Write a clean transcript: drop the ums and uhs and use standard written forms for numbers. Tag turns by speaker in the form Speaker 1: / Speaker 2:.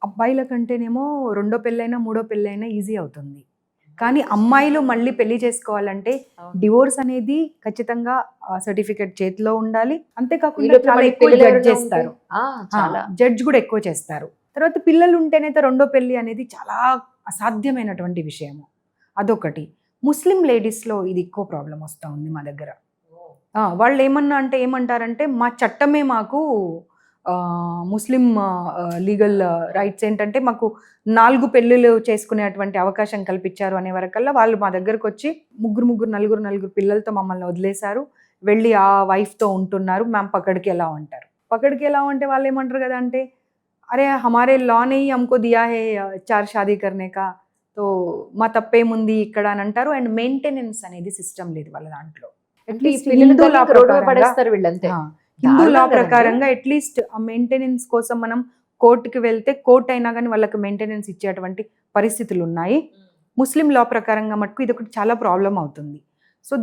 Speaker 1: అబ్బాయిల కంటేనేమో రెండో పెళ్ళైనా, మూడో పెళ్ళైనా ఈజీ అవుతుంది. కానీ అమ్మాయిలు మళ్ళీ పెళ్లి చేసుకోవాలంటే డివోర్స్ అనేది ఖచ్చితంగా సర్టిఫికేట్ చేతిలో ఉండాలి. అంతేకాకుండా చాలా ఎక్కువ జడ్జ్ చేస్తారు. జడ్జ్ కూడా ఎక్కువ చేస్తారు. తర్వాత పిల్లలు ఉంటేనైతే రెండో పెళ్లి అనేది చాలా అసాధ్యమైనటువంటి విషయము. అదొకటి. ముస్లిం లేడీస్లో ఇది ఎక్కువ ప్రాబ్లం వస్తూ ఉంది మా దగ్గర. వాళ్ళు ఏమంటారంటే మా చట్టమే మాకు ముస్లిం లీగల్ రైట్స్ ఏంటంటే మాకు 4 పెళ్ళిళ్ళు చేసుకునేటువంటి అవకాశం కల్పించారు అనే వరకల్లా వాళ్ళు మా దగ్గరకు వచ్చి నలుగురు పిల్లలతో మమ్మల్ని వదిలేశారు, వెళ్ళి ఆ వైఫ్తో ఉంటున్నారు, మ్యామ్ పకడ్కి ఎలా ఉంటారు. పకడ్కి ఎలా ఉంటే వాళ్ళు ఏమంటారు కదా అంటే, అరే హమారే లా నే హమ్కో దియా హే 4 షాదీ కర్నే కా, తో మా తప్పేముంది ఇక్కడ అని అంటారు. అండ్ మెయింటెనెన్స్ అనేది సిస్టమ్ లేదు వాళ్ళ దాంట్లో. హిందూ లా ప్రకారంగా అట్లీస్ట్ ఆ మెయింటెనెన్స్ కోసం మనం కోర్టుకి వెళ్తే కోర్టు అయినా కానీ వాళ్ళకి మెయింటెనెన్స్ ఇచ్చేటువంటి పరిస్థితులు ఉన్నాయి. ముస్లిం లా ప్రకారంగా మటుకు ఇది ఒకటి చాలా ప్రాబ్లం అవుతుంది.